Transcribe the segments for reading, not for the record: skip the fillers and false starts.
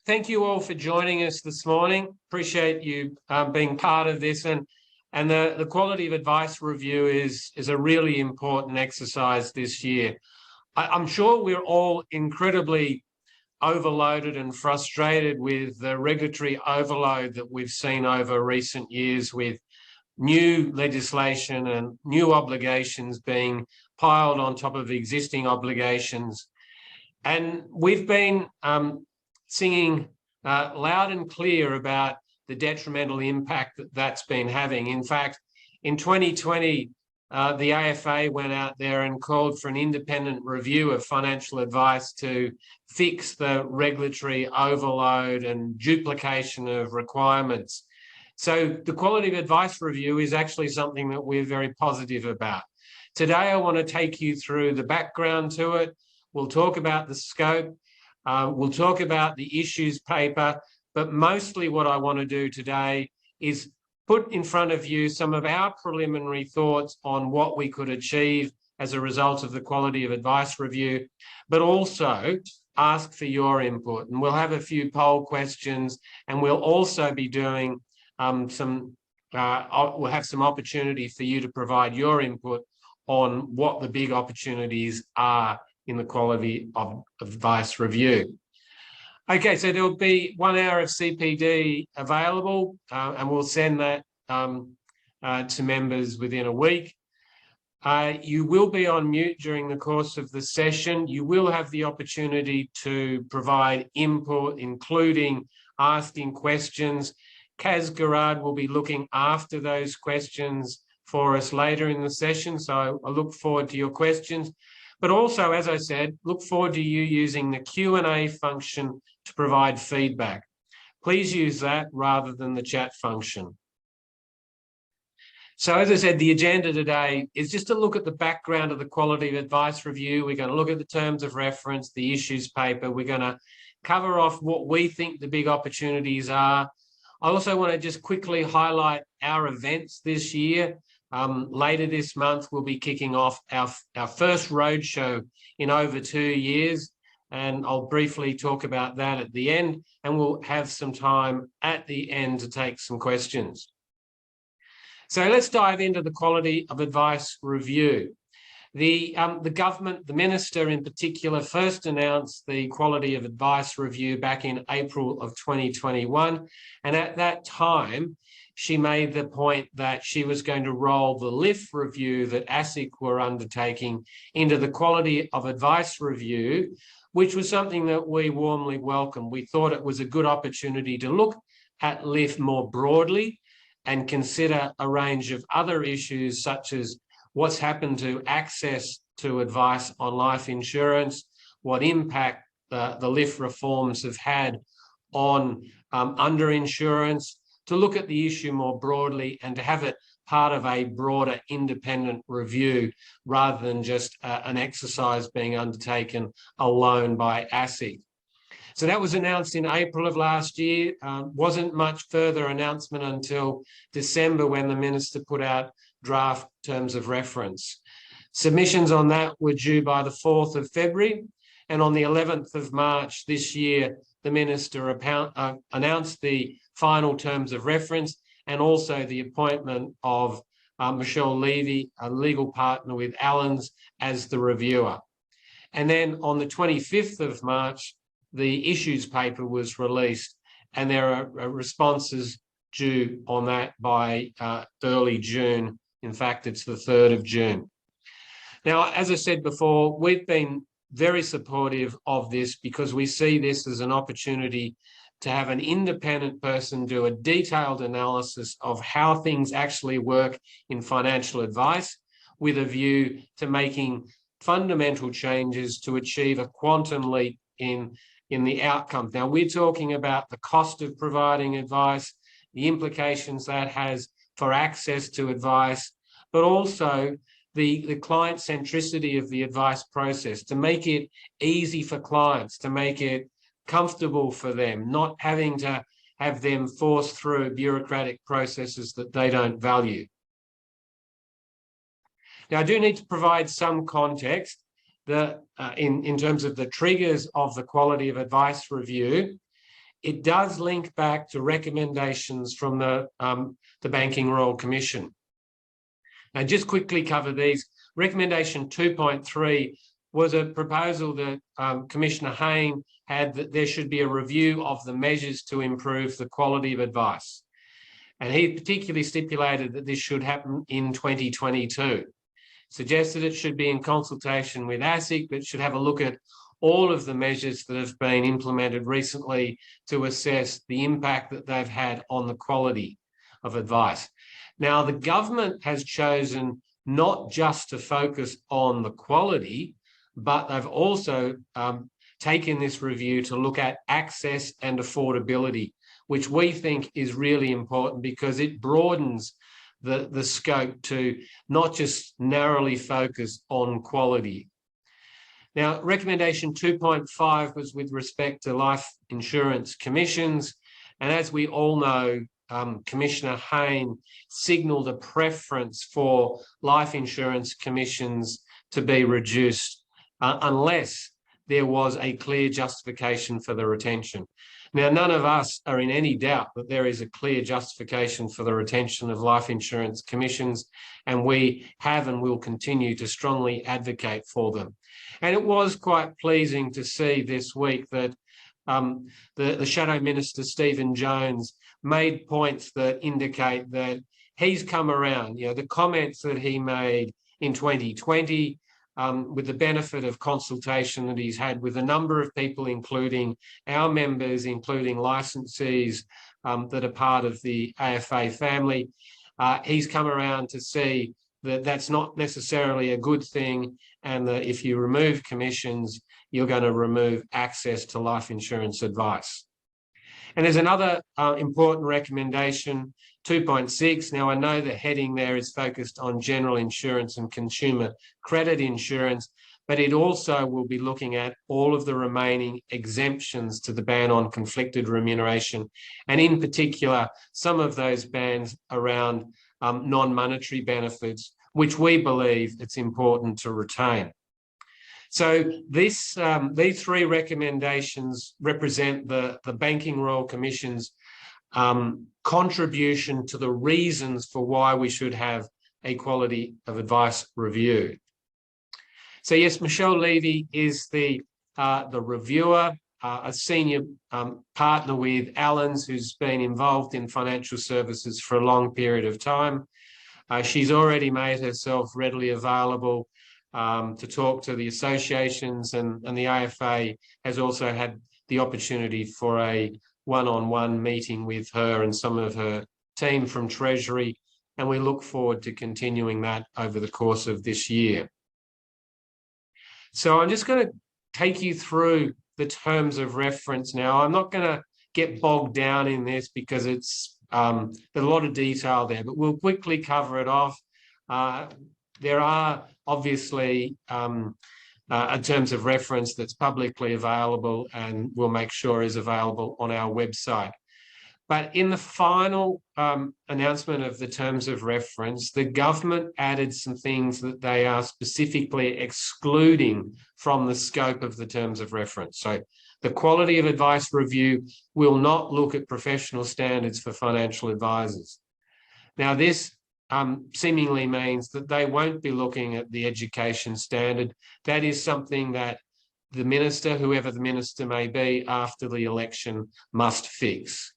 thank you all for joining us this morning. Appreciate you being part of this. And the quality of advice review is a really important exercise this year. I'm sure we're all incredibly overloaded and frustrated with the regulatory overload that we've seen over recent years, with new legislation and new obligations being piled on top of existing obligations. And we've been singing loud and clear about the detrimental impact that that's been having. In fact, in 2020, the AFA went out there and called for an independent review of financial advice to fix the regulatory overload and duplication of requirements. So the quality of advice review is actually something that we're very positive about. Today, I want to take you through the background to it. We'll talk about the scope. We'll talk about the issues paper, but mostly what I want to do today is put in front of you some of our preliminary thoughts on what we could achieve as a result of the quality of advice review, but also ask for your input. And we'll have a few poll questions, and we'll also be doing we'll have some opportunity for you to provide your input on what the big opportunities are in the quality of advice review. Okay, so there'll be 1 hour of CPD available, and we'll send that to members within a week. You will be on mute during the course of the session. You will have the opportunity to provide input, including asking questions. Kaz Garrard will be looking after those questions for us later in the session, so I look forward to your questions. But also, as I said, look forward to you using the Q&A function to provide feedback. Please use that rather than the chat function. So as I said, the agenda today is just to look at the background of the quality of advice review. We're going to look at the terms of reference, the issues paper. We're going to cover off what we think the big opportunities are. I also want to just quickly highlight our events this year. Later this month, we'll be kicking off our first roadshow in over 2 years, and I'll briefly talk about that at the end, and we'll have some time at the end to take some questions. So let's dive into the quality of advice review. The government, the minister in particular, first announced the quality of advice review back in April of 2021, and at that time, she made the point that she was going to roll the LIF review that ASIC were undertaking into the quality of advice review, which was something that we warmly welcomed. We thought it was a good opportunity to look at LIF more broadly and consider a range of other issues, such as what's happened to access to advice on life insurance, what impact the LIF reforms have had on underinsurance, to look at the issue more broadly and to have it part of a broader independent review rather than just an exercise being undertaken alone by ASIC. So that was announced in April of last year. Wasn't much further announcement until December, when the minister put out draft terms of reference. Submissions on that were due by the 4th of February. And on the 11th of March this year, the minister announced the final terms of reference and also the appointment of Michelle Levy, a legal partner with Allens, as the reviewer. And then on the 25th of March, the issues paper was released, and there are responses due on that by early June. In fact, it's the 3rd of June. Now, as I said before, we've been very supportive of this because we see this as an opportunity to have an independent person do a detailed analysis of how things actually work in financial advice, with a view to making fundamental changes to achieve a quantum leap in the outcomes. Now, we're talking about the cost of providing advice, the implications that has for access to advice, but also the client centricity of the advice process, to make it easy for clients, to make it comfortable for them, not having to have them force through bureaucratic processes that they don't value. Now, I do need to provide some context that in terms of the triggers of the quality of advice review. it does link back to recommendations from the Banking Royal Commission. Now, just quickly cover these. Recommendation 2.3 was a proposal that Commissioner Hayne had, that there should be a review of the measures to improve the quality of advice. And he particularly stipulated that this should happen in 2022. Suggested it should be in consultation with ASIC, but should have a look at all of the measures that have been implemented recently to assess the impact that they've had on the quality of advice. Now, the government has chosen not just to focus on the quality, but they've also taken this review to look at access and affordability, which we think is really important because it broadens the scope to not just narrowly focus on quality. Now, recommendation 2.5 was with respect to life insurance commissions. And as we all know, Commissioner Hayne signalled a preference for life insurance commissions to be reduced unless there was a clear justification for the retention. Now, none of us are in any doubt that there is a clear justification for the retention of life insurance commissions, and we have and will continue to strongly advocate for them. And it was quite pleasing to see this week that the Shadow Minister, Stephen Jones, made points that indicate that he's come around. You know, the comments that he made in 2020, with the benefit of consultation that he's had with a number of people, including our members, including licensees that are part of the AFA family, he's come around to see that that's not necessarily a good thing, and that if you remove commissions, you're going to remove access to life insurance advice. And there's another important recommendation, 2.6. Now, I know the heading there is focused on general insurance and consumer credit insurance, but it also will be looking at all of the remaining exemptions to the ban on conflicted remuneration, and in particular, some of those bans around non-monetary benefits, which we believe it's important to retain. So these three recommendations represent the Banking Royal Commission's contribution to the reasons for why we should have a quality of advice review. So yes, Michelle Levy is the reviewer, a senior partner with Allens, who's been involved in financial services for a long period of time. She's already made herself readily available to talk to the associations, and the AFA has also had the opportunity for a one-on-one meeting with her and some of her team from Treasury, and we look forward to continuing that over the course of this year. So I'm just going to take you through the terms of reference now. I'm not going to get bogged down in this because it's there's a lot of detail there, but we'll quickly cover it off. There are obviously a terms of reference that's publicly available, and we'll make sure is available on our website. But in the final announcement of the terms of reference, the government added some things that they are specifically excluding from the scope of the terms of reference. So the quality of advice review will not look at professional standards for financial advisors. Now, this seemingly means that they won't be looking at the education standard. That is something that the minister, whoever the minister may be after the election, must fix.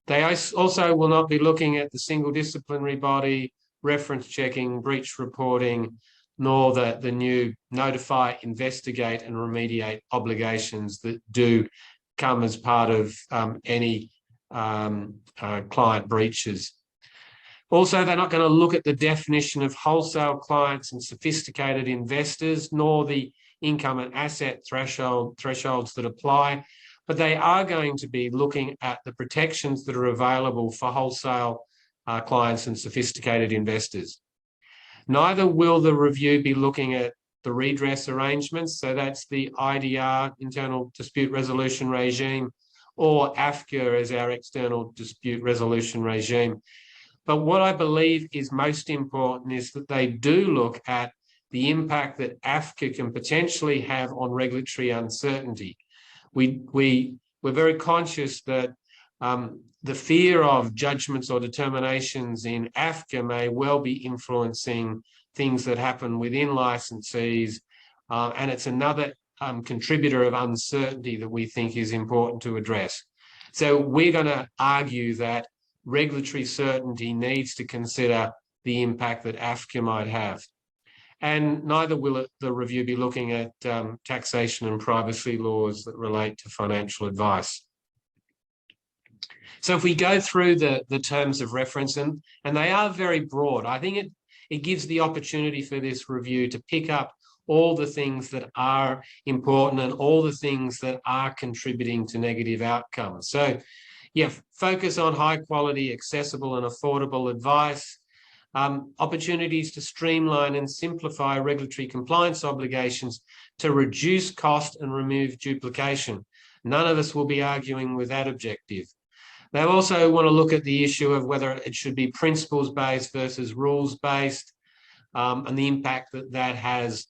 They also will not be looking at the single disciplinary body, reference checking, breach reporting, nor the new notify, investigate and remediate obligations that do come as part of any client breaches. Also, they're not going to look at the definition of wholesale clients and sophisticated investors, nor the income and asset thresholds that apply, but they are going to be looking at the protections that are available for wholesale clients and sophisticated investors. Neither will the review be looking at the redress arrangements, so that's the IDR, Internal Dispute Resolution Regime, or AFCA as our External Dispute Resolution Regime. But what I believe is most important is that they do look at the impact that AFCA can potentially have on regulatory uncertainty. We we're very conscious that the fear of judgments or determinations in AFCA may well be influencing things that happen within licensees, and it's another contributor of uncertainty that we think is important to address. So we're going to argue that regulatory certainty needs to consider the impact that AFCA might have. And neither will the review be looking at taxation and privacy laws that relate to financial advice. So if we go through the terms of reference, and they are very broad, I think it gives the opportunity for this review to pick up all the things that are important and all the things that are contributing to negative outcomes. So yeah, focus on high quality, accessible and affordable advice, opportunities to streamline and simplify regulatory compliance obligations to reduce cost and remove duplication. None of us will be arguing with that objective. They also want to look at the issue of whether it should be principles-based versus rules-based, and the impact that that has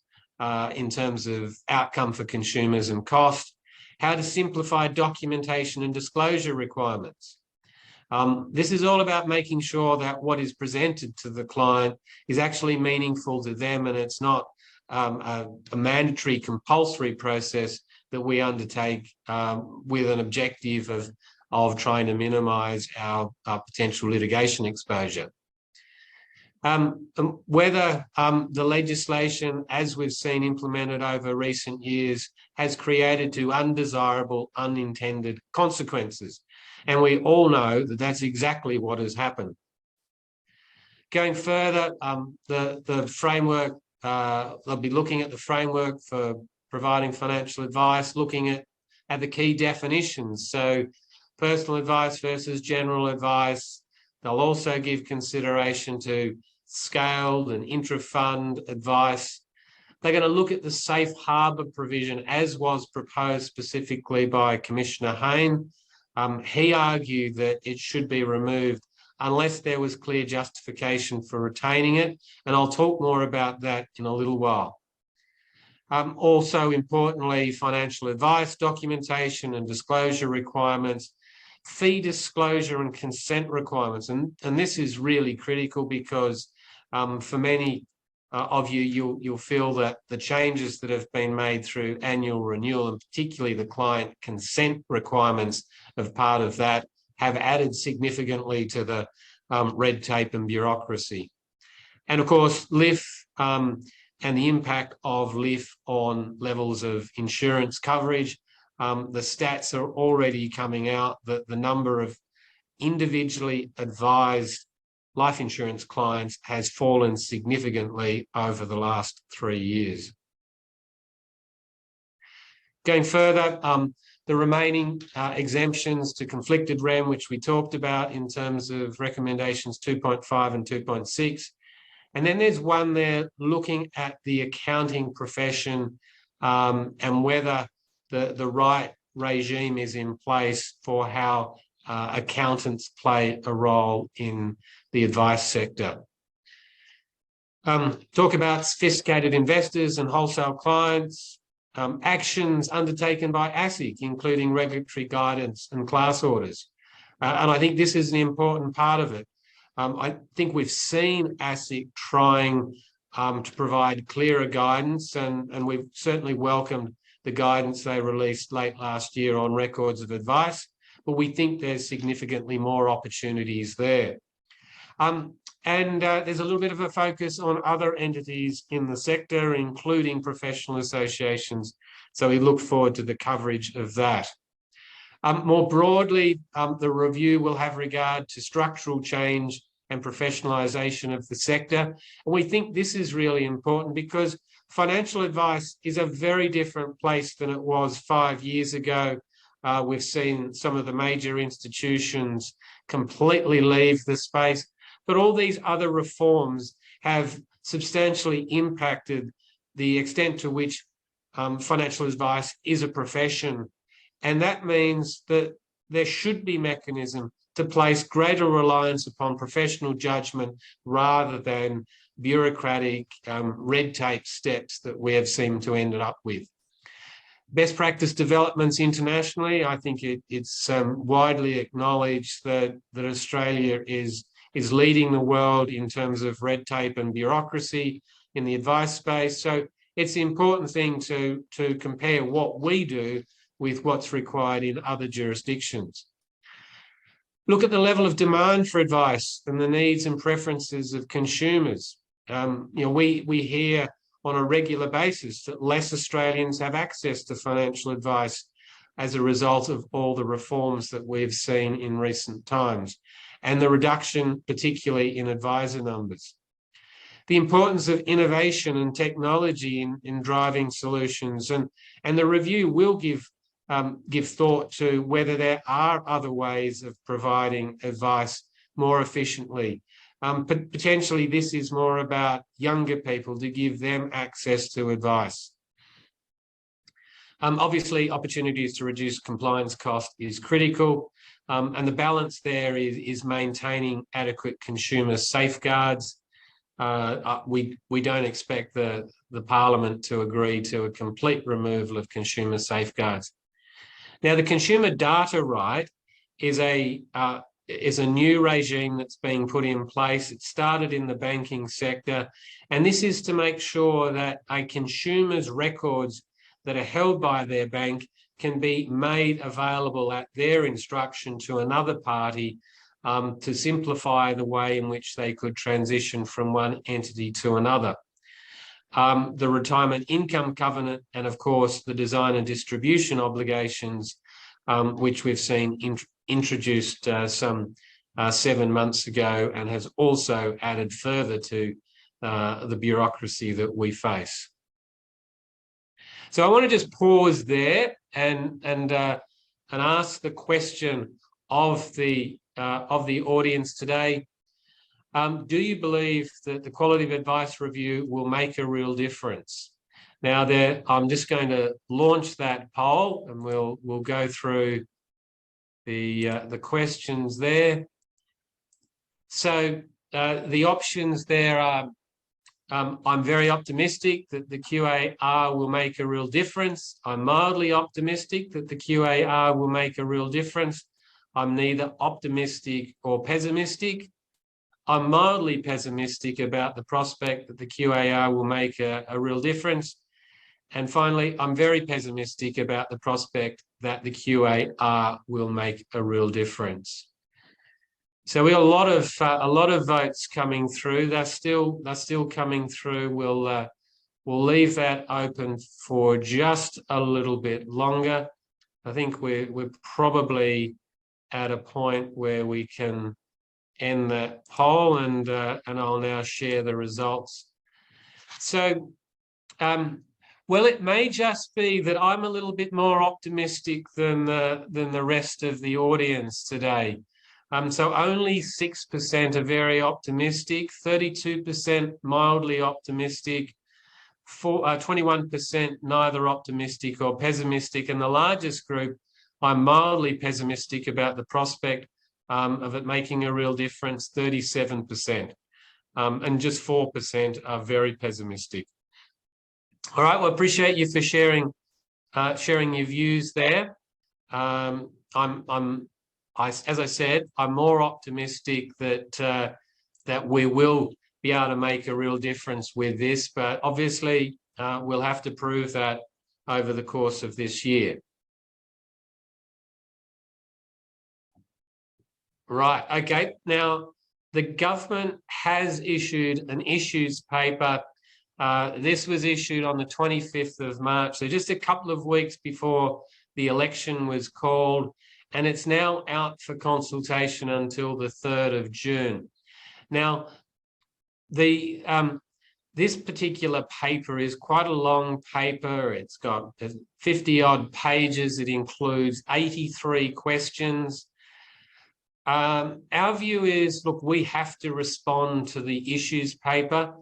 in terms of outcome for consumers and cost, how to simplify documentation and disclosure requirements. This is all about making sure that what is presented to the client is actually meaningful to them, and it's not a mandatory compulsory process that we undertake with an objective of trying to minimise our potential litigation exposure. Whether the legislation, as we've seen implemented over recent years, has created to undesirable, unintended consequences. And we all know that that's exactly what has happened. Going further, the framework, they'll be looking at the framework for providing financial advice, looking at the key definitions. So personal advice versus general advice. They'll also give consideration to scaled and intra-fund advice. They're going to look at the safe harbour provision as was proposed specifically by Commissioner Hayne. He argued that it should be removed unless there was clear justification for retaining it, and I'll talk more about that in a little while. Also importantly, financial advice documentation and disclosure requirements, fee disclosure and consent requirements, and this is really critical because for many of you, you'll feel that the changes that have been made through annual renewal, and particularly the client consent requirements of part of that, have added significantly to the red tape and bureaucracy. And of course, LIF and the impact of LIF on levels of insurance coverage. The stats are already coming out that the number of individually advised life insurance clients has fallen significantly over the last 3 years. Going further, the remaining exemptions to conflicted REM, which we talked about in terms of recommendations 2.5 and 2.6. And then there's one there looking at the accounting profession and whether the right regime is in place for how accountants play a role in the advice sector. Talk about sophisticated investors and wholesale clients, actions undertaken by ASIC, including regulatory guidance and class orders. And I think this is an important part of it. I think we've seen ASIC trying to provide clearer guidance, and we've certainly welcomed the guidance they released late last year on records of advice, but we think there's significantly more opportunities there. There's a little bit of a focus on other entities in the sector, including professional associations. So we look forward to the coverage of that. More broadly, the review will have regard to structural change and professionalisation of the sector. And we think this is really important because financial advice is a very different place than it was 5 years ago. We've seen some of the major institutions completely leave the space, but all these other reforms have substantially impacted the extent to which financial advice is a profession. And that means that there should be mechanism to place greater reliance upon professional judgment rather than bureaucratic red tape steps that we have seemed to end up with. Best practice developments internationally. I think it's widely acknowledged that Australia is leading the world in terms of red tape and bureaucracy in the advice space. So it's the important thing to compare what we do with what's required in other jurisdictions. Look at the level of demand for advice and the needs and preferences of consumers. We hear on a regular basis that less Australians have access to financial advice as a result of all the reforms that we've seen in recent times, and the reduction, particularly in advisor numbers. The importance of innovation and technology in driving solutions, and the review will give thought to whether there are other ways of providing advice more efficiently. But potentially this is more about younger people, to give them access to advice. Obviously, opportunities to reduce compliance cost is critical, and the balance there is maintaining adequate consumer safeguards. We don't expect the Parliament to agree to a complete removal of consumer safeguards. Now, the consumer data right is a new regime that's being put in place. It started in the banking sector, and this is to make sure that a consumer's records that are held by their bank can be made available at their instruction to another party, to simplify the way in which they could transition from one entity to another. The retirement income covenant, and of course the design and distribution obligations, which we've seen introduced some 7 months ago, and has also added further to the bureaucracy that we face. So I want to just pause there and ask the question of the audience today. Do you believe that the quality of advice review will make a real difference? Now, I'm just going to launch that poll, and we'll go through the questions there. So the options there are: I'm very optimistic that the QAR will make a real difference. I'm mildly optimistic that the QAR will make a real difference. I'm neither optimistic or pessimistic. I'm mildly pessimistic about the prospect that the QAR will make a real difference. And finally, I'm very pessimistic about the prospect that the QAR will make a real difference. So we have a lot of votes coming through. They're still coming through. We'll leave that open for just a little bit longer. I think we're probably at a point where we can end that poll, and I'll now share the results. So, well, it may just be that I'm a little bit more optimistic than the rest of the audience today. So only 6% are very optimistic, 32% mildly optimistic, 21% neither optimistic or pessimistic, and the largest group, I'm mildly pessimistic about the prospect of it making a real difference, 37%, and just 4% are very pessimistic. All right, well, appreciate you for sharing your views there. As I said, I'm more optimistic that we will be able to make a real difference with this, but obviously we'll have to prove that over the course of this year. Right, okay. Now, the government has issued an issues paper. This was issued on the 25th of March, so just a couple of weeks before the election was called, and it's now out for consultation until the 3rd of June. Now, this particular paper is quite a long paper. It's got 50-odd pages. It includes 83 questions. Our view is, look, we have to respond to the issues paper,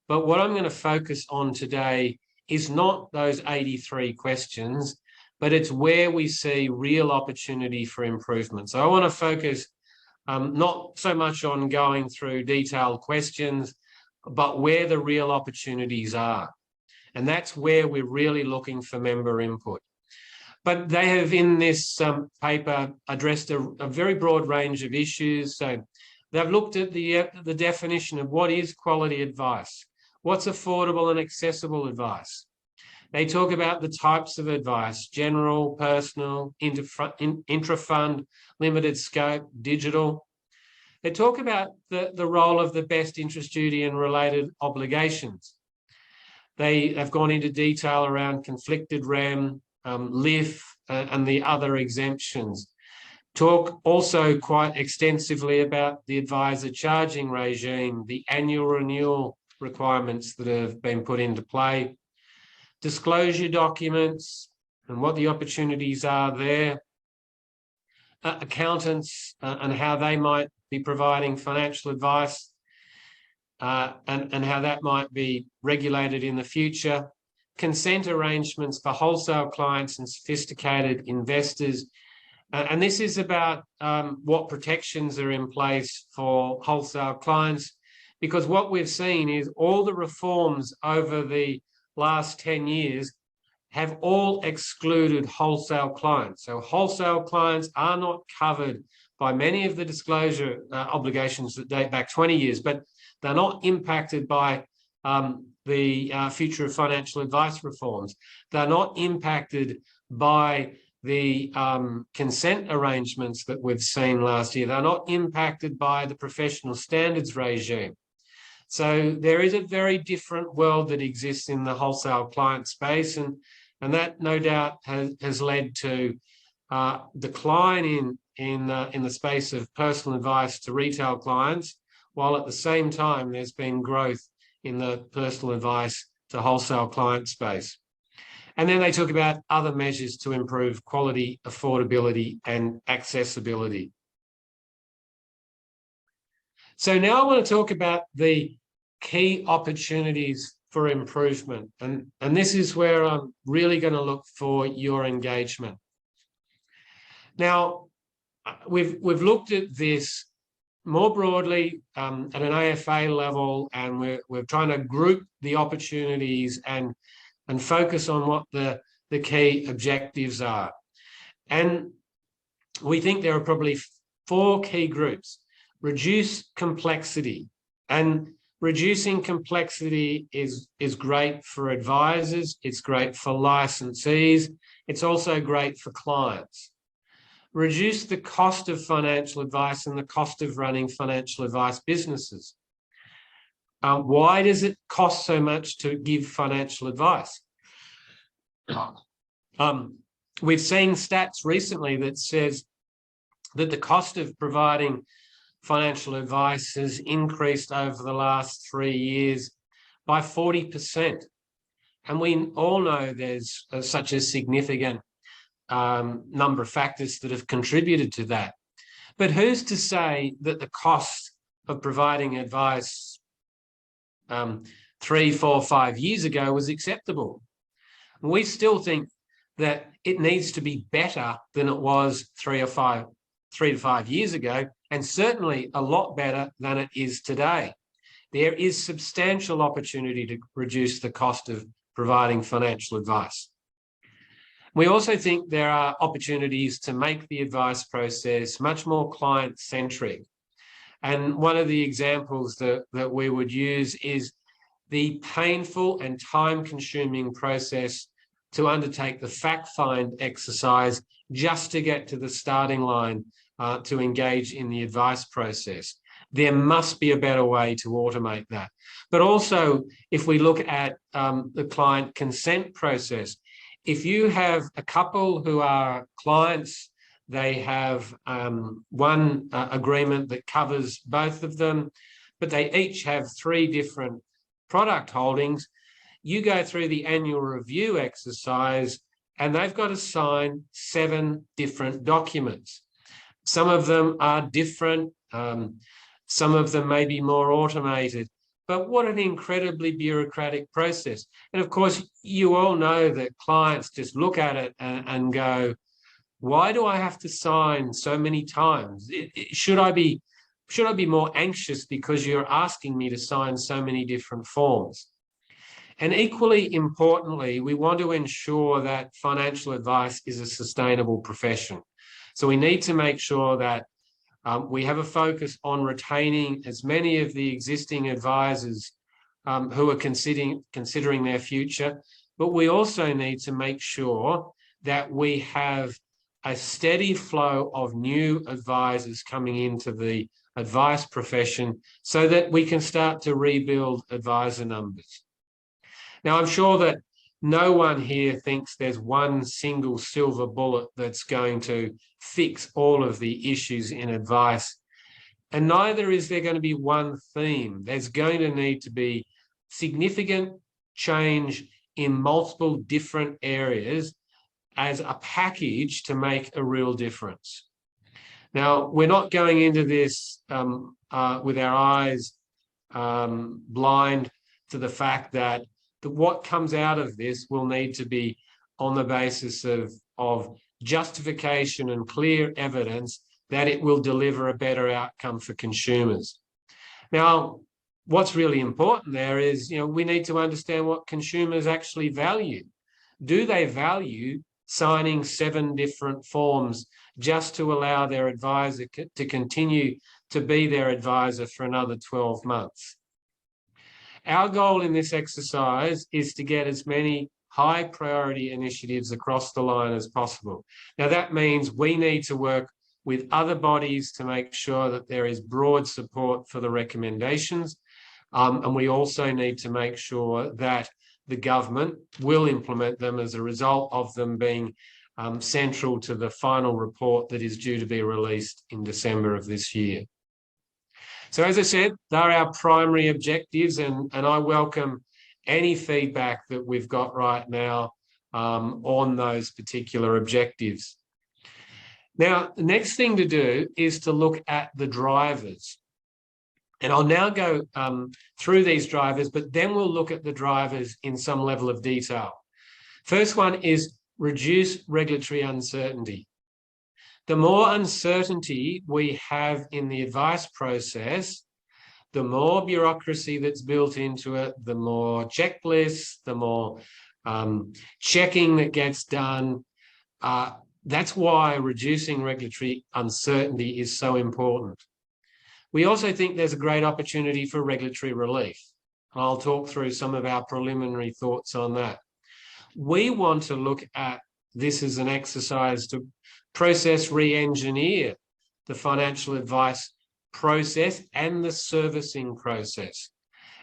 but what I'm going to focus on today is not those 83 questions, but it's where we see real opportunity for improvement. So I want to focus not so much on going through detailed questions, but where the real opportunities are. And that's where we're really looking for member input. But they have, in this paper, addressed a very broad range of issues. So they've looked at the definition of what is quality advice, what's affordable and accessible advice. They talk about the types of advice: general, personal, intra-fund, limited scope, digital. They talk about the role of the best interest duty and related obligations. They have gone into detail around conflicted rem, LIF, and the other exemptions. Talk also quite extensively about the advisor charging regime, the annual renewal requirements that have been put into play, disclosure documents and what the opportunities are there, accountants and how they might be providing financial advice, and how that might be regulated in the future, consent arrangements for wholesale clients and sophisticated investors. And this is about what protections are in place for wholesale clients, because what we've seen is all the reforms over the last 10 years have all excluded wholesale clients. So wholesale clients are not covered by many of the disclosure obligations that date back 20 years, but they're not impacted by the future of financial advice reforms. They're not impacted by the consent arrangements that we've seen last year. They're not impacted by the professional standards regime. So there is a very different world that exists in the wholesale client space, and that no doubt has led to decline in the space of personal advice to retail clients, while at the same time there's been growth in the personal advice to wholesale client space. And then they talk about other measures to improve quality, affordability, and accessibility. So now I want to talk about the key opportunities for improvement. And this is where I'm really going to look for your engagement. Now, we've looked at this more broadly at an AFA level, and we're trying to group the opportunities and focus on what the key objectives are. And we think there are probably 4 key groups. Reduce complexity. And reducing complexity is great for advisors, it's great for licensees, it's also great for clients. Reduce the cost of financial advice and the cost of running financial advice businesses. Why does it cost so much to give financial advice? We've seen stats recently that says that the cost of providing financial advice has increased over the last 3 years by 40%. And we all know there's such a significant number of factors that have contributed to that. But who's to say that the cost of providing advice 3, 4, 5 years ago was acceptable? We still think that it needs to be better than it was 3 to 5 years ago, and certainly a lot better than it is today. There is substantial opportunity to reduce the cost of providing financial advice. We also think there are opportunities to make the advice process much more client-centric. And one of the examples that we would use is the painful and time-consuming process to undertake the fact-find exercise just to get to the starting line to engage in the advice process. There must be a better way to automate that. But also, if we look at the client consent process, if you have a couple who are clients, they have one agreement that covers both of them, but they each have 3 different product holdings, you go through the annual review exercise and they've got to sign 7 different documents. Some of them are different, some of them may be more automated, but what an incredibly bureaucratic process. And of course, you all know that clients just look at it and go, why do I have to sign so many times? Should I be more anxious because you're asking me to sign so many different forms? And equally importantly, we want to ensure that financial advice is a sustainable profession. So we need to make sure that we have a focus on retaining as many of the existing advisors who are considering their future, but we also need to make sure that we have a steady flow of new advisors coming into the advice profession so that we can start to rebuild advisor numbers. Now, I'm sure that no one here thinks there's one single silver bullet that's going to fix all of the issues in advice. And neither is there going to be one theme. There's going to need to be significant change in multiple different areas as a package to make a real difference. Now, we're not going into this with our eyes blind to the fact that what comes out of this will need to be on the basis of justification and clear evidence that it will deliver a better outcome for consumers. Now, what's really important there is, we need to understand what consumers actually value. Do they value signing 7 different forms just to allow their advisor to continue to be their advisor for another 12 months? Our goal in this exercise is to get as many high priority initiatives across the line as possible. Now, that means we need to work with other bodies to make sure that there is broad support for the recommendations. And we also need to make sure that the government will implement them as a result of them being central to the final report that is due to be released in December of this year. So as I said, they're our primary objectives, and I welcome any feedback that we've got right now on those particular objectives. Now, the next thing to do is to look at the drivers. And I'll now go through these drivers, but then we'll look at the drivers in some level of detail. First one is reduce regulatory uncertainty. The more uncertainty we have in the advice process, the more bureaucracy that's built into it, the more checklists, the more checking that gets done. That's why reducing regulatory uncertainty is so important. We also think there's a great opportunity for regulatory relief. I'll talk through some of our preliminary thoughts on that. We want to look at this as an exercise to process re-engineer the financial advice process and the servicing process.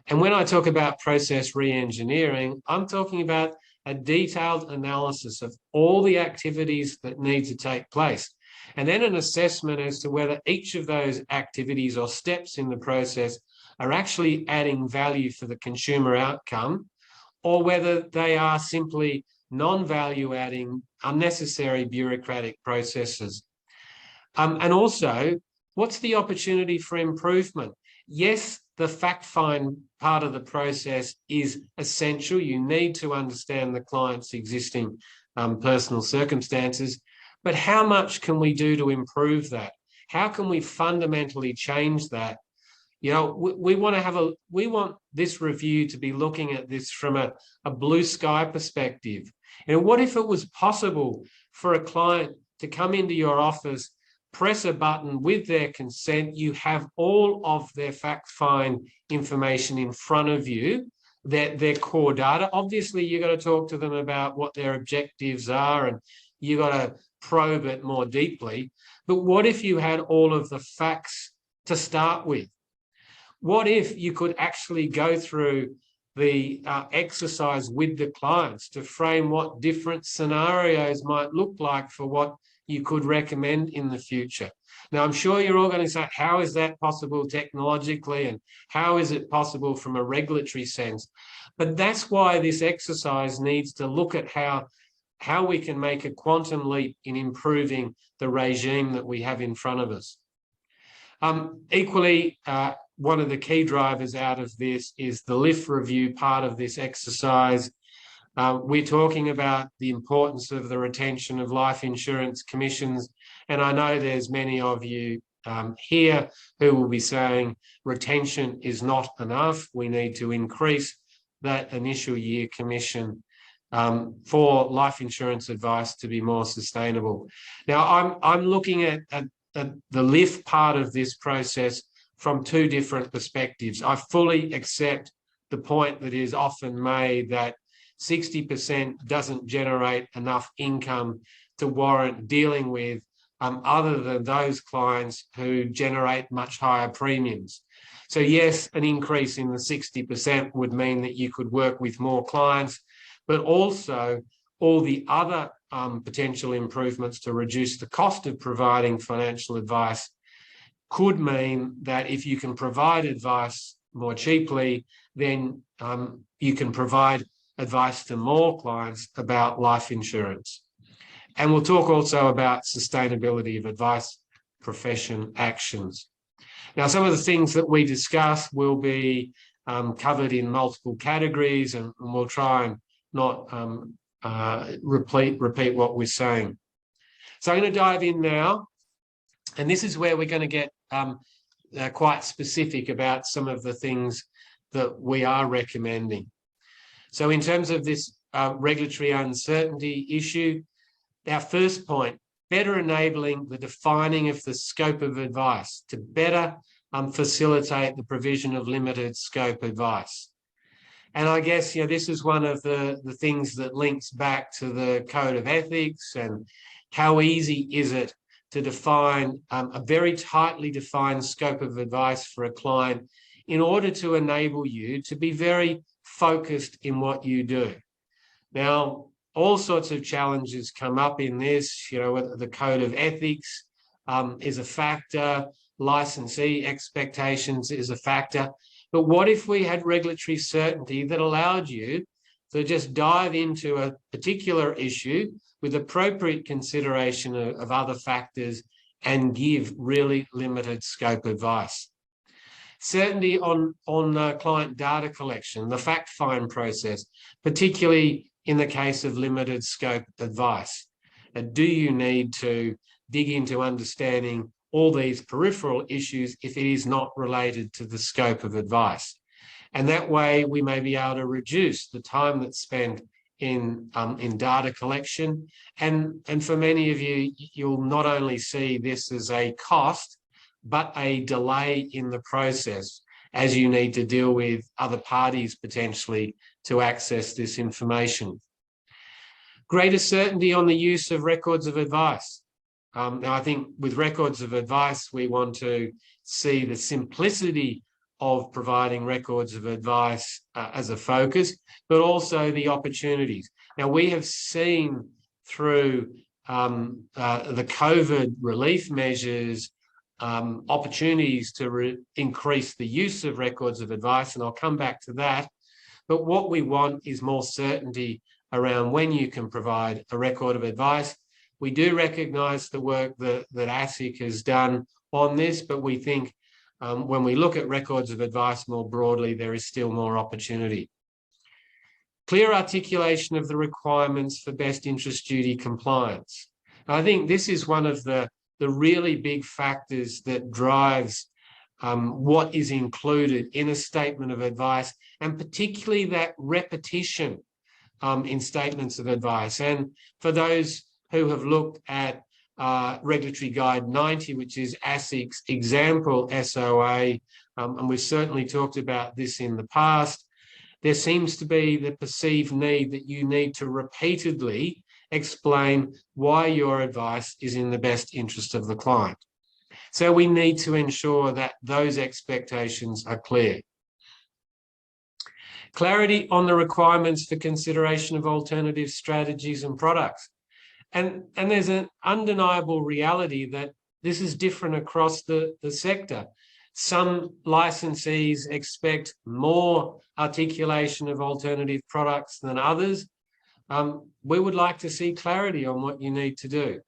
And when I talk about process re-engineering, I'm talking about a detailed analysis of all the activities that need to take place, and then an assessment as to whether each of those activities or steps in the process are actually adding value for the consumer outcome, or whether they are simply non-value adding, unnecessary bureaucratic processes. And also, what's the opportunity for improvement? Yes, the fact find part of the process is essential. You need to understand the client's existing personal circumstances, but how much can we do to improve that? How can we fundamentally change that? We want this review to be looking at this from a blue sky perspective. What if it was possible for a client to come into your office, press a button with their consent, you have all of their fact find information in front of you, their core data. Obviously, you've got to talk to them about what their objectives are, and you've got to probe it more deeply. But what if you had all of the facts to start with? What if you could actually go through the exercise with the clients to frame what different scenarios might look like for what you could recommend in the future? Now, I'm sure you're all going to say, how is that possible technologically, and how is it possible from a regulatory sense? But that's why this exercise needs to look at how we can make a quantum leap in improving the regime that we have in front of us. Equally, one of the key drivers out of this is the LIF review part of this exercise. We're talking about the importance of the retention of life insurance commissions, and I know there's many of you here who will be saying retention is not enough. We need to increase that initial year commission for life insurance advice to be more sustainable. Now, I'm looking at the lift part of this process from two different perspectives. I fully accept the point that is often made that 60% doesn't generate enough income to warrant dealing with other than those clients who generate much higher premiums. So yes, an increase in the 60% would mean that you could work with more clients, but also all the other potential improvements to reduce the cost of providing financial advice could mean that if you can provide advice more cheaply, then you can provide advice to more clients about life insurance. And we'll talk also about sustainability of advice profession actions. Now, some of the things that we discuss will be covered in multiple categories, and we'll try and not repeat what we're saying. So I'm going to dive in now, and this is where we're going to get quite specific about some of the things that we are recommending. So in terms of this regulatory uncertainty issue, our first point, better enabling the defining of the scope of advice to better facilitate the provision of limited scope advice. And I guess, this is one of the things that links back to the code of ethics, and how easy is it to define a very tightly defined scope of advice for a client in order to enable you to be very focused in what you do. Now, all sorts of challenges come up in this, whether the code of ethics is a factor, licensee expectations is a factor. But what if we had regulatory certainty that allowed you to just dive into a particular issue with appropriate consideration of other factors and give really limited scope advice? Certainty on client data collection, the fact find process, particularly in the case of limited scope advice. Do you need to dig into understanding all these peripheral issues if it is not related to the scope of advice? And that way we may be able to reduce the time that's spent in data collection. And for many of you, you'll not only see this as a cost, but a delay in the process as you need to deal with other parties potentially to access this information. Greater certainty on the use of records of advice. Now, I think with records of advice, we want to see the simplicity of providing records of advice as a focus, but also the opportunities. Now, we have seen through the COVID relief measures opportunities to increase the use of records of advice, and I'll come back to that. But what we want is more certainty around when you can provide a record of advice. We do recognise the work that ASIC has done on this, but we think when we look at records of advice more broadly, there is still more opportunity. Clear articulation of the requirements for best interest duty compliance. I think this is one of the really big factors that drives what is included in a statement of advice, and particularly that repetition in statements of advice. And for those who have looked at Regulatory Guide 90, which is ASIC's example SOA, and we've certainly talked about this in the past, there seems to be the perceived need that you need to repeatedly explain why your advice is in the best interest of the client. So we need to ensure that those expectations are clear. Clarity on the requirements for consideration of alternative strategies and products. And there's an undeniable reality that this is different across the sector. Some licensees expect more articulation of alternative products than others. We would like to see clarity on what you need to do.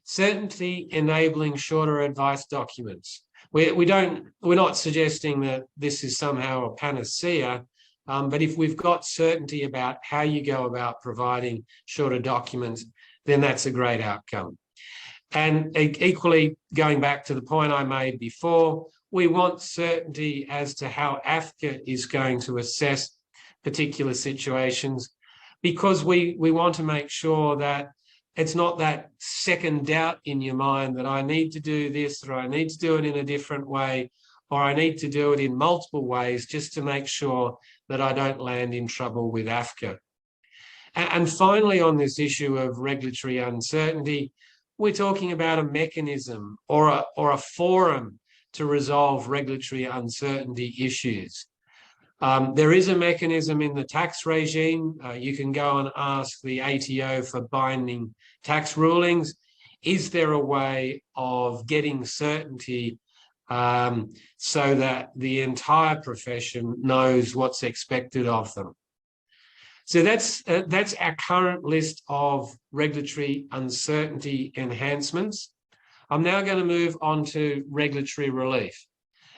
Certainty enabling shorter advice documents. We're not suggesting that this is somehow a panacea, but if we've got certainty about how you go about providing shorter documents, then that's a great outcome. And equally, going back to the point I made before, we want certainty as to how AFCA is going to assess particular situations, because we want to make sure that it's not that second doubt in your mind that I need to do this, or I need to do it in a different way, or I need to do it in multiple ways just to make sure that I don't land in trouble with AFCA. And finally, on this issue of regulatory uncertainty, we're talking about a mechanism or a forum to resolve regulatory uncertainty issues. There is a mechanism in the tax regime. You can go and ask the ATO for binding tax rulings. Is there a way of getting certainty so that the entire profession knows what's expected of them? So that's our current list of regulatory uncertainty enhancements. I'm now going to move on to regulatory relief.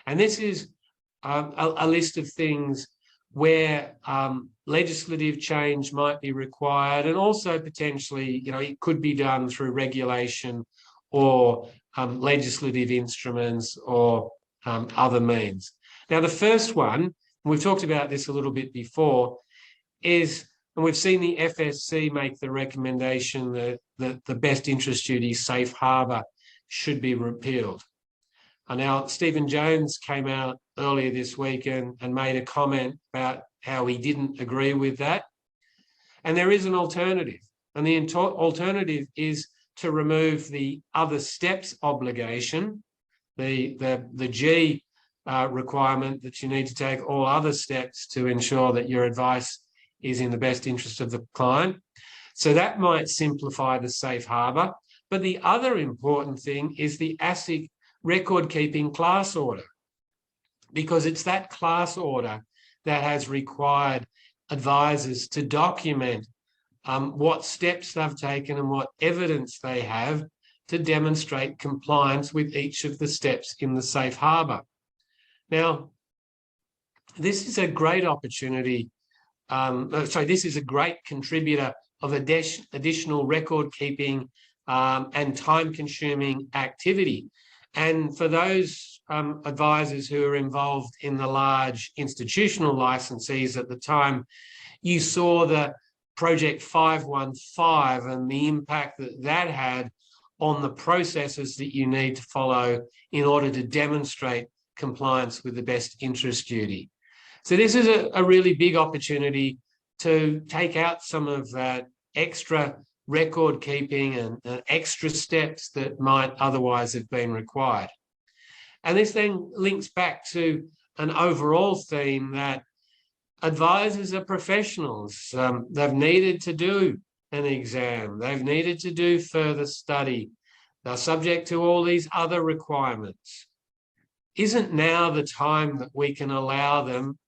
And this is a list of things where legislative change might be required, and also potentially, it could be done through regulation or legislative instruments or other means. Now, the first one, and we've talked about this a little bit before, is, and we've seen the FSC make the recommendation that the best interest duty safe harbour should be repealed. And now Stephen Jones came out earlier this week and made a comment about how he didn't agree with that. And there is an alternative. And the alternative is to remove the other steps obligation, the G requirement that you need to take all other steps to ensure that your advice is in the best interest of the client. So that might simplify the safe harbour. But the other important thing is the ASIC record-keeping class order, because it's that class order that has required advisors to document what steps they've taken and what evidence they have to demonstrate compliance with each of the steps in the safe harbour. Now, this is a great opportunity. This is a great contributor of additional record-keeping and time-consuming activity. And for those advisors who are involved in the large institutional licensees at the time, you saw the Project 515 and the impact that that had on the processes that you need to follow in order to demonstrate compliance with the best interest duty. So this is a really big opportunity to take out some of that extra record keeping and extra steps that might otherwise have been required. And this then links back to an overall theme that advisors are professionals. They've needed to do an exam. They've needed to do further study. They're subject to all these other requirements. Isn't now the time that we can allow them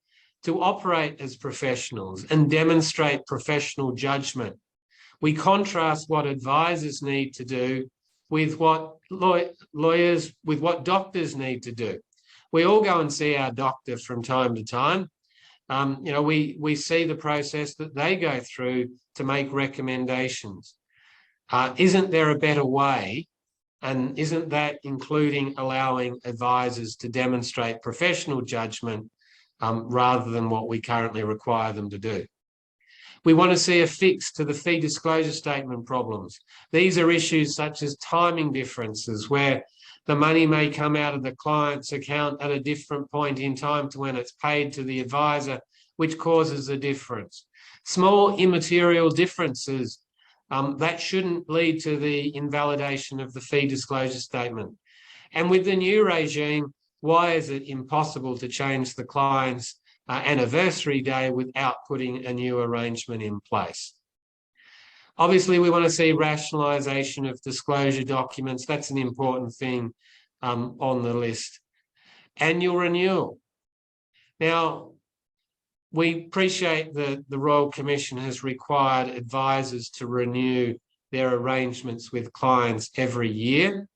to operate as professionals and demonstrate professional judgment? We contrast what advisors need to do with what lawyers, with what doctors need to do. We all go and see our doctor from time to time. We see the process that they go through to make recommendations. Isn't there a better way? And isn't that including allowing advisors to demonstrate professional judgment rather than what we currently require them to do? We want to see a fix to the fee disclosure statement problems. These are issues such as timing differences, where the money may come out of the client's account at a different point in time to when it's paid to the advisor, which causes a difference. Small immaterial differences that shouldn't lead to the invalidation of the fee disclosure statement. And with the new regime, why is it impossible to change the client's anniversary day without putting a new arrangement in place? Obviously, we want to see rationalisation of disclosure documents. That's an important thing on the list. Annual renewal. Now, we appreciate that the Royal Commission has required advisors to renew their arrangements with clients every year.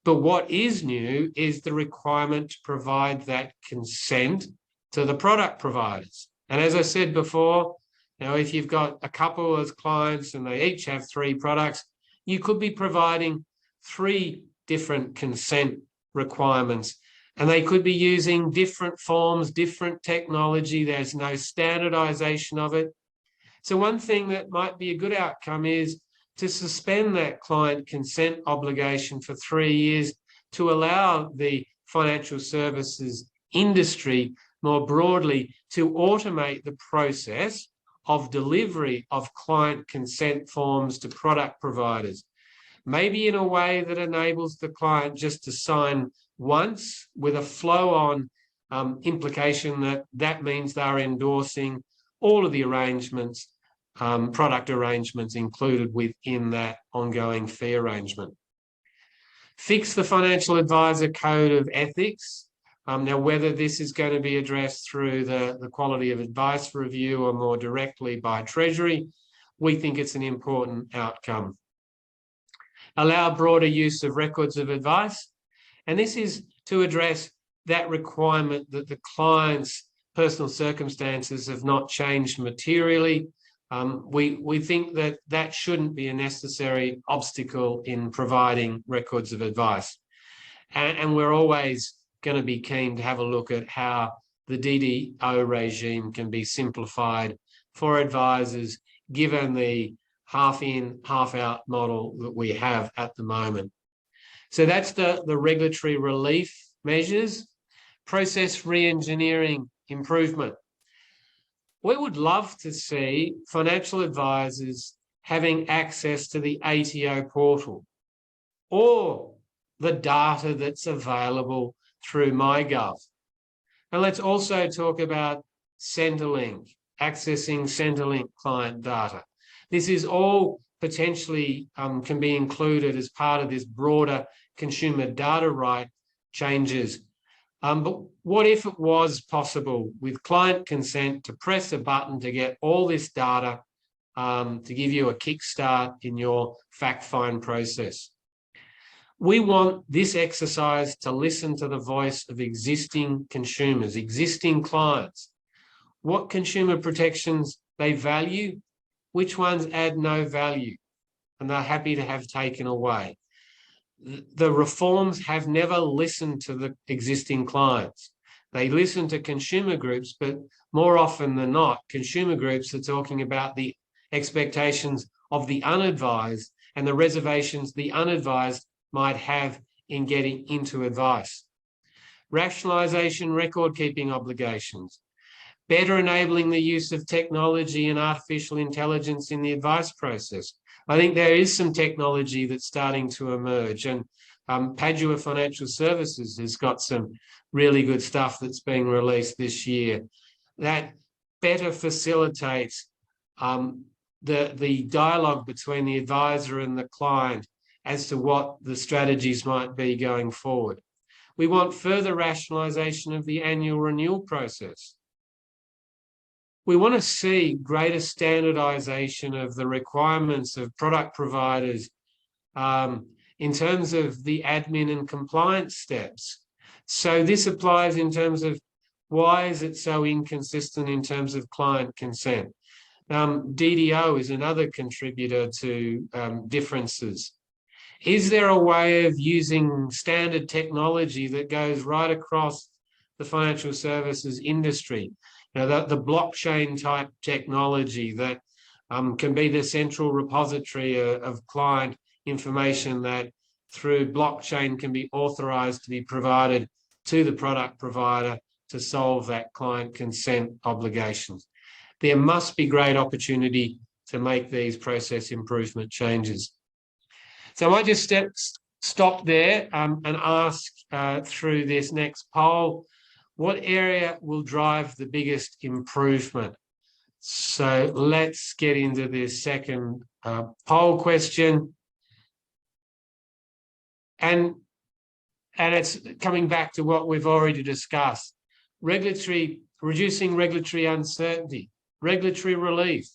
But what is new is the requirement to provide that consent to the product providers. And as I said before, if you've got a couple of clients and they each have 3 products, you could be providing 3 different consent requirements And they could be using different forms, different technology. There's no standardization of it. So one thing that might be a good outcome is to suspend that client consent obligation for 3 years to allow the financial services industry more broadly to automate the process of delivery of client consent forms to product providers, maybe in a way that enables the client just to sign once with a flow-on implication that means they're endorsing all of the arrangements, product arrangements included within that ongoing fee arrangement. Fix the financial advisor code of ethics. Now, whether this is going to be addressed through the quality of advice review or more directly by Treasury, we think it's an important outcome. Allow broader use of records of advice. And this is to address that requirement that the client's personal circumstances have not changed materially. We think that shouldn't be a necessary obstacle in providing records of advice. And we're always going to be keen to have a look at how the DDO regime can be simplified for advisors, given the half in, half out model that we have at the moment. So that's the regulatory relief measures. Process re-engineering improvement. We would love to see financial advisors having access to the ATO portal or the data that's available through MyGov. And let's also talk about Centrelink, accessing Centrelink client data. This is all potentially can be included as part of this broader consumer data right changes. But what if it was possible with client consent to press a button to get all this data to give you a kickstart in your fact-find process? We want this exercise to listen to the voice of existing consumers, existing clients, what consumer protections they value, which ones add no value, and they're happy to have taken away. The reforms have never listened to the existing clients. They listen to consumer groups, but more often than not, consumer groups are talking about the expectations of the unadvised and the reservations the unadvised might have in getting into advice. Rationalisation record-keeping obligations. Better enabling the use of technology and artificial intelligence in the advice process. I think there is some technology that's starting to emerge, and Padua Financial Services has got some really good stuff that's being released this year that better facilitates the dialogue between the advisor and the client as to what the strategies might be going forward. We want further rationalisation of the annual renewal process. We want to see greater standardisation of the requirements of product providers in terms of the admin and compliance steps. So this applies in terms of why is it so inconsistent in terms of client consent. DDO is another contributor to differences. Is there a way of using standard technology that goes right across the financial services industry? The blockchain type technology that can be the central repository of client information that through blockchain can be authorized to be provided to the product provider to solve that client consent obligations. There must be great opportunity to make these process improvement changes. So I might just stop there and ask through this next poll, what area will drive the biggest improvement? So let's get into this second poll question. And it's coming back to what we've already discussed. Reducing regulatory uncertainty, regulatory relief,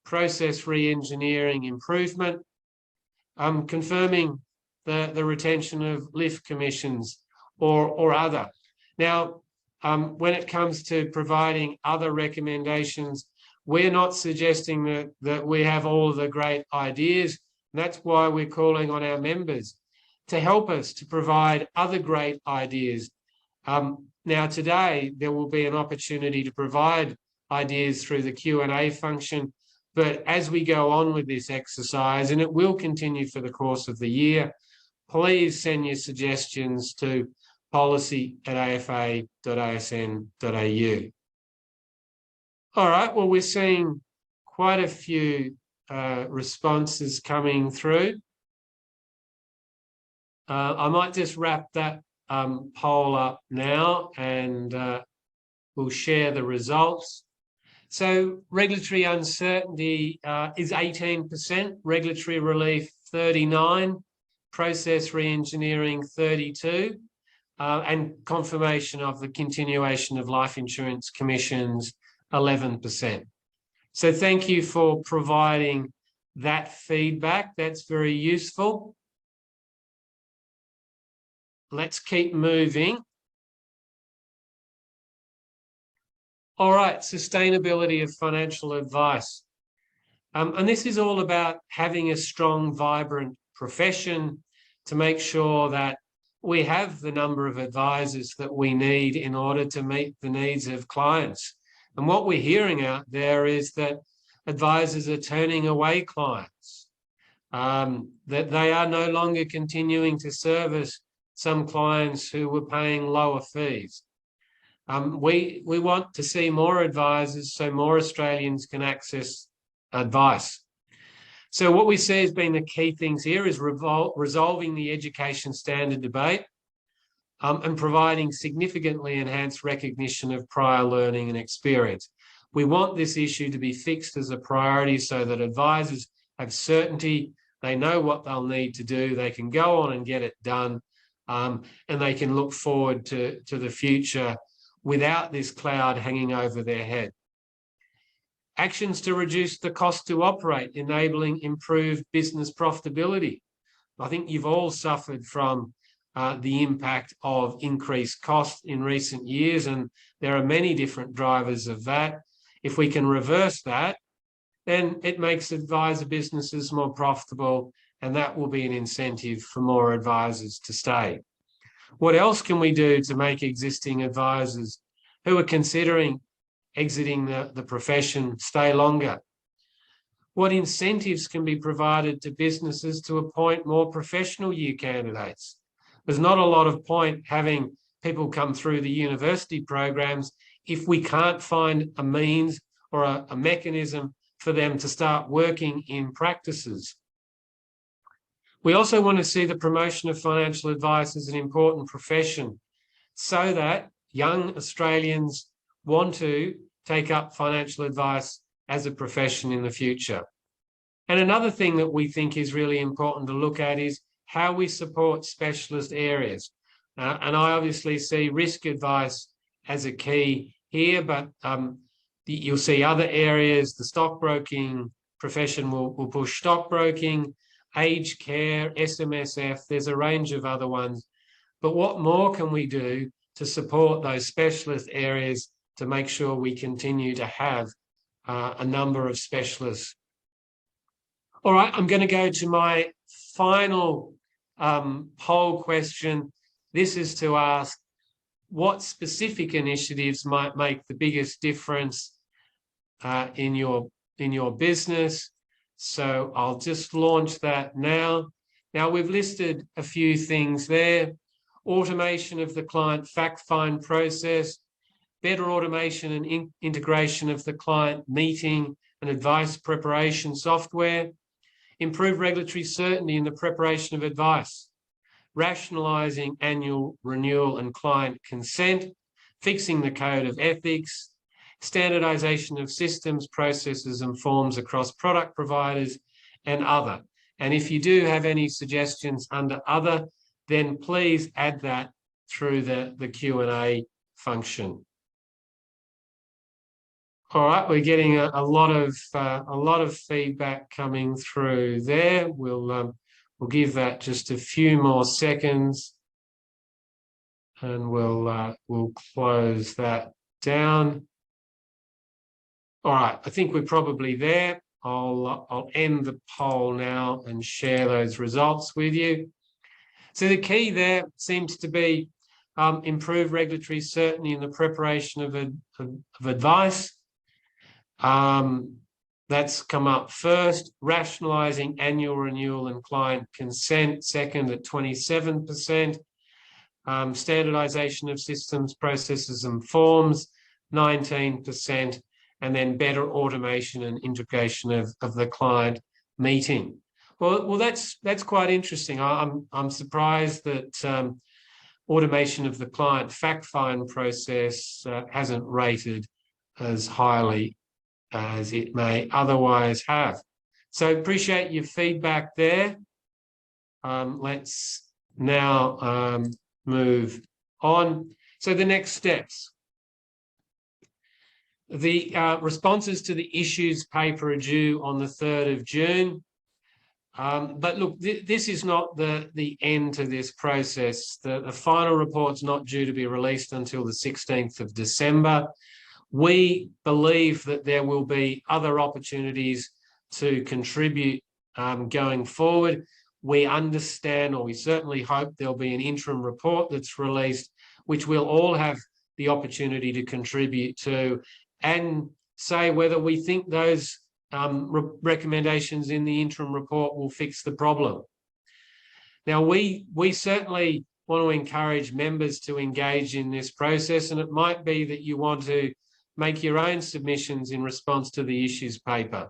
process re-engineering improvement, confirming the retention of lift commissions or other. Now, when it comes to providing other recommendations, we're not suggesting that we have all of the great ideas. That's why we're calling on our members to help us to provide other great ideas Now, today, there will be an opportunity to provide ideas through the Q&A function, but as we go on with this exercise, and it will continue for the course of the year, please send your suggestions to policy@afa.asn.au. All right, well, we're seeing quite a few responses coming through. I might just wrap that poll up now, and we'll share the results. So regulatory uncertainty is 18%, regulatory relief 39%, process re-engineering 32%, and confirmation of the continuation of life insurance commissions 11%. So thank you for providing that feedback. That's very useful. Let's keep moving. All right, sustainability of financial advice. And this is all about having a strong, vibrant profession to make sure that we have the number of advisors that we need in order to meet the needs of clients. And what we're hearing out there is that advisors are turning away clients, that they are no longer continuing to service some clients who were paying lower fees. We want to see more advisors so more Australians can access advice. So what we see as being the key things here is resolving the education standard debate and providing significantly enhanced recognition of prior learning and experience. We want this issue to be fixed as a priority so that advisors have certainty, they know what they'll need to do, they can go on and get it done, and they can look forward to the future without this cloud hanging over their head. Actions to reduce the cost to operate, enabling improved business profitability. I think you've all suffered from the impact of increased costs in recent years, and there are many different drivers of that. If we can reverse that, then it makes advisor businesses more profitable, and that will be an incentive for more advisors to stay. What else can we do to make existing advisors who are considering exiting the profession stay longer? What incentives can be provided to businesses to appoint more professional year candidates? There's not a lot of point having people come through the university programs if we can't find a means or a mechanism for them to start working in practices. We also want to see the promotion of financial advice as an important profession so that young Australians want to take up financial advice as a profession in the future. And another thing that we think is really important to look at is how we support specialist areas. And I obviously see risk advice as a key here, but you'll see other areas. The stockbroking profession will push stockbroking, aged care, SMSF, there's a range of other ones. But what more can we do to support those specialist areas to make sure we continue to have a number of specialists? All right, I'm going to go to my final poll question. This is to ask what specific initiatives might make the biggest difference in your business. So I'll just launch that now. Now, we've listed a few things there. Automation of the client fact find process, better automation and integration of the client meeting and advice preparation software, improve regulatory certainty in the preparation of advice, rationalising annual renewal and client consent, fixing the code of ethics, standardisation of systems, processes and forms across product providers, and other. And if you do have any suggestions under other, then please add that through the Q&A function. All right, we're getting a lot of feedback coming through there. We'll give that just a few more seconds, and we'll close that down. All right, I think we're probably there. I'll end the poll now and share those results with you. So the key there seems to be improve regulatory certainty in the preparation of advice. That's come up first. Rationalising annual renewal and client consent, second at 27%. Standardisation of systems, processes and forms, 19%. And then better automation and integration of the client meeting. Well, that's quite interesting. I'm surprised that automation of the client fact find process hasn't rated as highly as it may otherwise have. So appreciate your feedback there. Let's now move on. So the next steps. The responses to the issues paper are due on the 3rd of June. But look, this is not the end to this process. The final report's not due to be released until the 16th of December. We believe that there will be other opportunities to contribute going forward. We understand, or we certainly hope, there'll be an interim report that's released, which we'll all have the opportunity to contribute to and say whether we think those recommendations in the interim report will fix the problem. Now, we certainly want to encourage members to engage in this process, and it might be that you want to make your own submissions in response to the issues paper.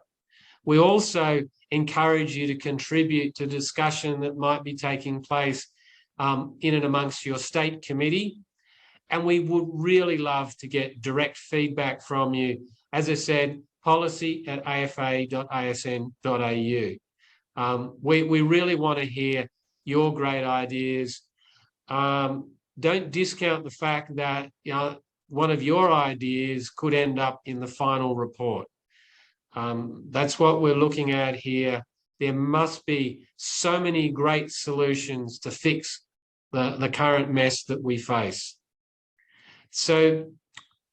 We also encourage you to contribute to discussion that might be taking place in and amongst your state committee. And we would really love to get direct feedback from you. As I said, policy@afa.asn.au. We really want to hear your great ideas. Don't discount the fact that one of your ideas could end up in the final report. That's what we're looking at here. There must be so many great solutions to fix the current mess that we face. So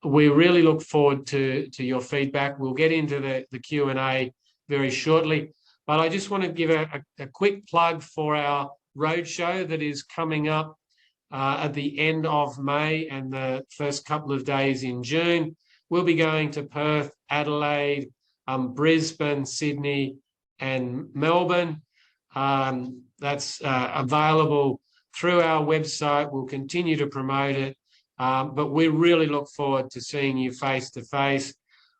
we really look forward to your feedback. We'll get into the Q&A very shortly, but I just want to give a quick plug for our roadshow that is coming up at the end of May and the first couple of days in June. We'll be going to Perth, Adelaide, Brisbane, Sydney and Melbourne. That's available through our website. We'll continue to promote it, but we really look forward to seeing you face to face.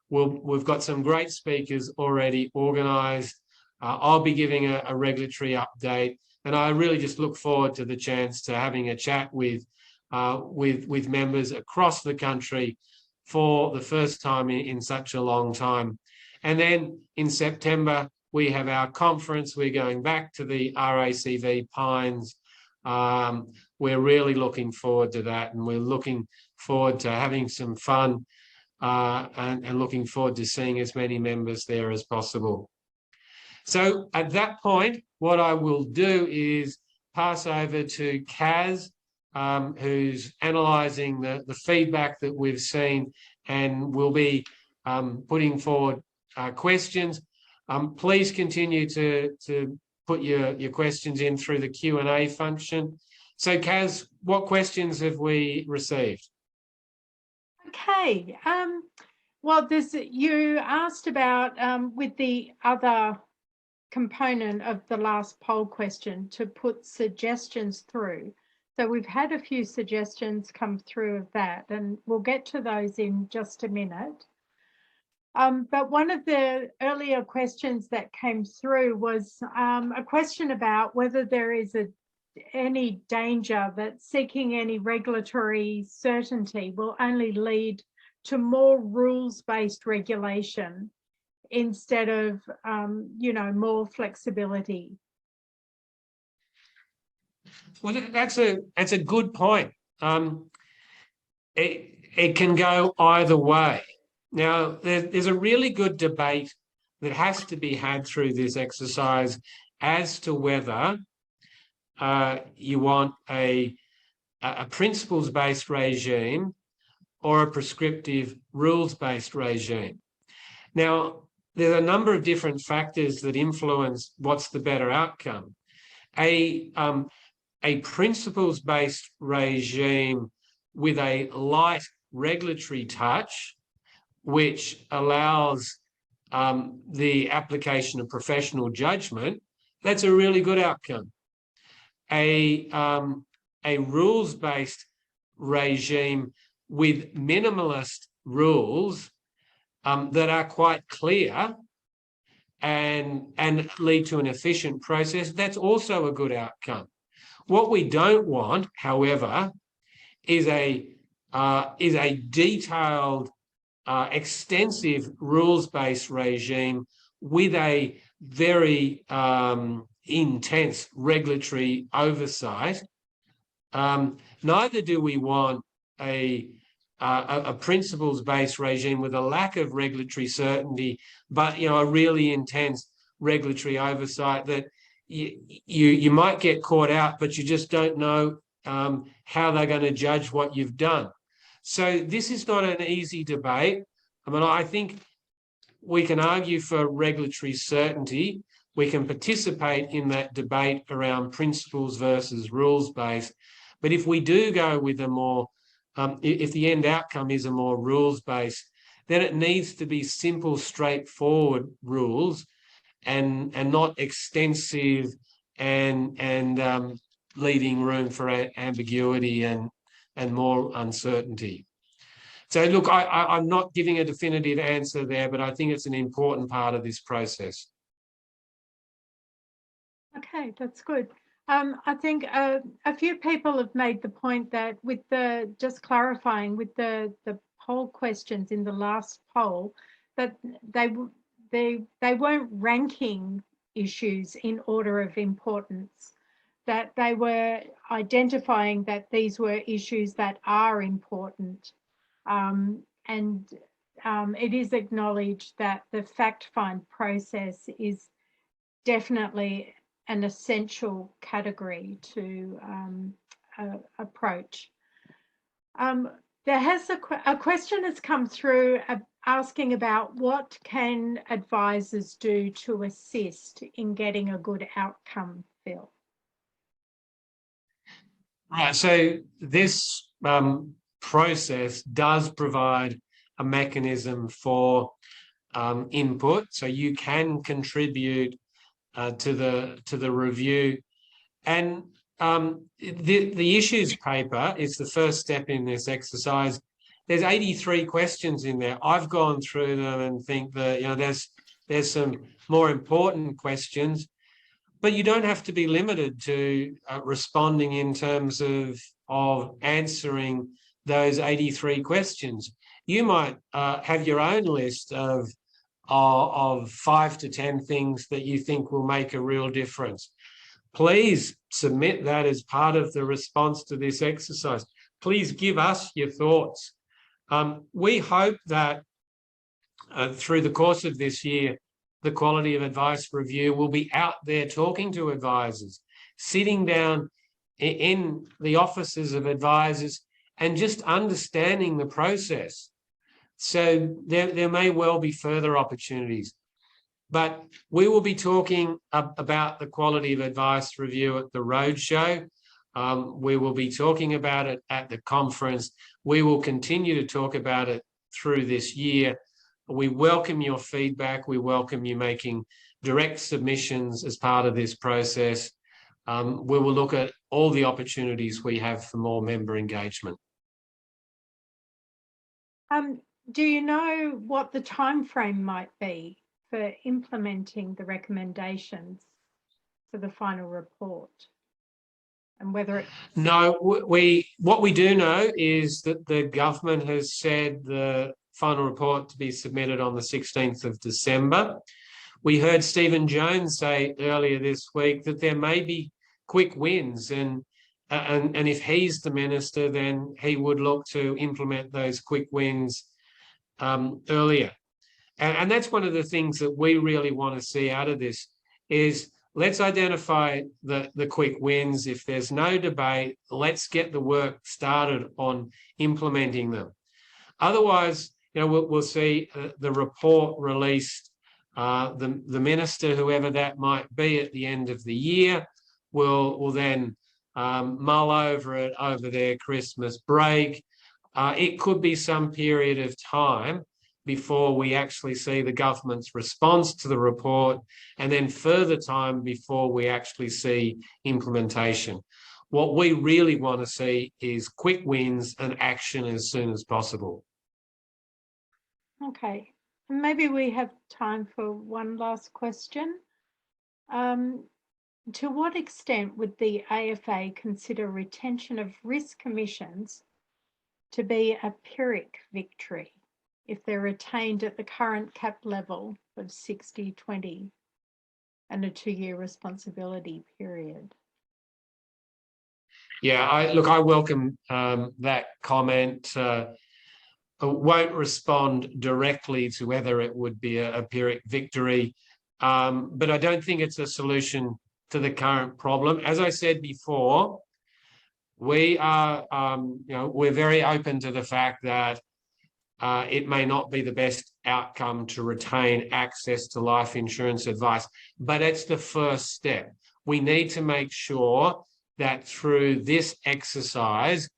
We've got some great speakers already organised. I'll be giving a regulatory update, and I really just look forward to the chance to having a chat with members across the country for the first time in such a long time. And then in September, we have our conference. We're going back to the RACV Pines. We're really looking forward to that, and we're looking forward to having some fun and looking forward to seeing as many members there as possible. So at that point, what I will do is pass over to Kaz, who's analysing the feedback that we've seen, and will be putting forward questions. Please continue to put your questions in through the Q&A function. So Kaz, what questions have we received? Okay, well, you asked about with the other component of the last poll question to put suggestions through. So we've had a few suggestions come through of that, and we'll get to those in just a minute. But one of the earlier questions that came through was a question about whether there is any danger that seeking any regulatory certainty will only lead to more rules-based regulation instead of, more flexibility. Well, that's a good point. It can go either way. Now, there's a really good debate that has to be had through this exercise as to whether you want a principles-based regime or a prescriptive rules-based regime. Now, there are a number of different factors that influence what's the better outcome. A a principles-based regime with a light regulatory touch, which allows the application of professional judgment, that's a really good outcome. A rules-based regime with minimalist rules that are quite clear and lead to an efficient process, that's also a good outcome. What we don't want, however, is a detailed, extensive rules-based regime with a very intense regulatory oversight. Neither do we want a principles-based regime with a lack of regulatory certainty, but a really intense regulatory oversight that you might get caught out, but you just don't know how they're going to judge what you've done. So this is not an easy debate. I mean, I think we can argue for regulatory certainty. We can participate in that debate around principles versus rules-based. But if we do go with a more, if the end outcome is a more rules-based, then it needs to be simple, straightforward rules and not extensive and leaving room for ambiguity and more uncertainty. So look, I'm not giving a definitive answer there, but I think it's an important part of this process. Okay, that's good. I think a few people have made the point that with just clarifying with the poll questions in the last poll, that they weren't ranking issues in order of importance, that they were identifying that these were issues that are important. It is acknowledged that the fact-find process is definitely an essential category to approach. There has a question has come through asking about what can advisors do to assist in getting a good outcome, Phil? Right, so this process does provide a mechanism for input, so you can contribute to the review, and the issues paper is the first step in this exercise. There's 83 questions in there. I've gone through them and think that there's some more important questions, but you don't have to be limited to responding in terms of answering those 83 questions. You might have your own list of 5 to 10 things that you think will make a real difference. Please submit that as part of the response to this exercise. Please give us your thoughts. We hope that through the course of this year, the Quality of Advice Review will be out there talking to advisors, sitting down in the offices of advisors and just understanding the process. So there may well be further opportunities. But we will be talking about the Quality of Advice Review at the Roadshow. We will be talking about it at the conference. We will continue to talk about it through this year. We welcome your feedback. We welcome you making direct submissions as part of this process. We will look at all the opportunities we have for more member engagement. Do you know what the time frame might be for implementing the recommendations for the final report, and whether it... No, what we do know is that the government has said the final report to be submitted on the 16th of December. We heard Stephen Jones say earlier this week that there may be quick wins, and if he's the minister, then he would look to implement those quick wins earlier. And that's one of the things that we really want to see out of this is let's identify the quick wins. If there's no debate, let's get the work started on implementing them. Otherwise, we'll see the report released. The minister, whoever that might be, at the end of the year, will then mull over it over their Christmas break. It could be some period of time before we actually see the government's response to the report, and then further time before we actually see implementation. What we really want to see is quick wins and action as soon as possible. Okay, maybe we have time for one last question. To what extent would the AFA consider retention of risk commissions to be a Pyrrhic victory if they're retained at the current cap level of 60/20 and a 2-year responsibility period? Yeah, I welcome that comment. Won't respond directly to whether it would be a Pyrrhic victory, but I don't think it's a solution to the current problem. As I said before, we are, we're very open to the fact that it may not be the best outcome to retain access to life insurance advice, but it's the first step. We need to make sure that through this exercise,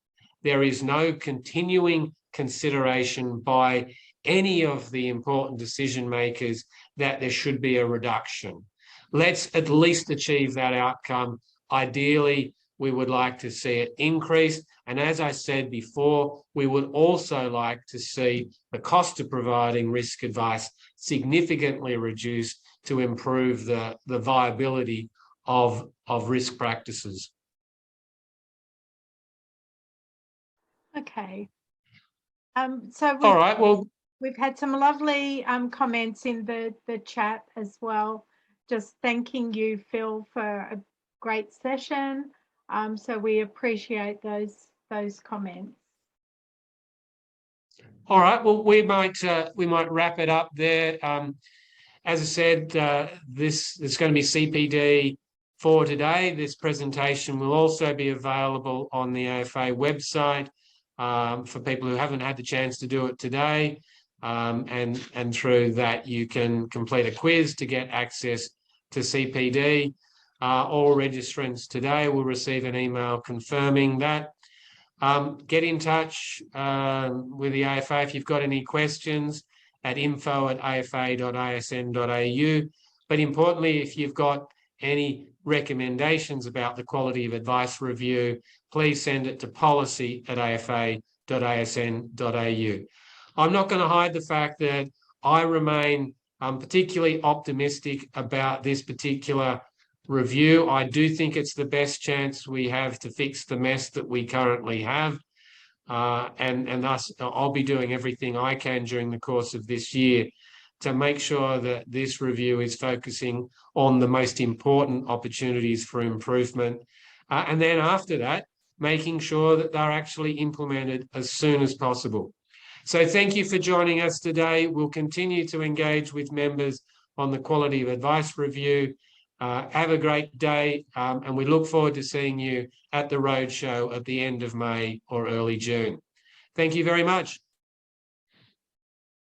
there is no continuing consideration by any of the important decision makers that there should be a reduction. Let's at least achieve that outcome. Ideally, we would like to see it increase. And as I said before, we would also like to see the cost of providing risk advice significantly reduced to improve the viability of risk practices. Okay. So all right, well, we've had some lovely comments in the chat as well. Just thanking you, Phil, for a great session. So we appreciate those comments. All right, well, we might wrap it up there. As I said, this is going to be CPD for today. This presentation will also be available on the AFA website for people who haven't had the chance to do it today. And through that, you can complete a quiz to get access to CPD. All registrants today will receive an email confirming that. Get in touch with the AFA if you've got any questions at info@afa.asn.au. But importantly, if you've got any recommendations about the quality of advice review, please send it to policy@afa.asn.au. I'm not going to hide the fact that I remain particularly optimistic about this particular review. I do think it's the best chance we have to fix the mess that we currently have. And thus, I'll be doing everything I can during the course of this year to make sure that this review is focusing on the most important opportunities for improvement. And then after that, making sure that they're actually implemented as soon as possible. So thank you for joining us today. We'll continue to engage with members on the quality of advice review. Have a great day, and we look forward to seeing you at the roadshow at the end of May or early June. Thank you very much.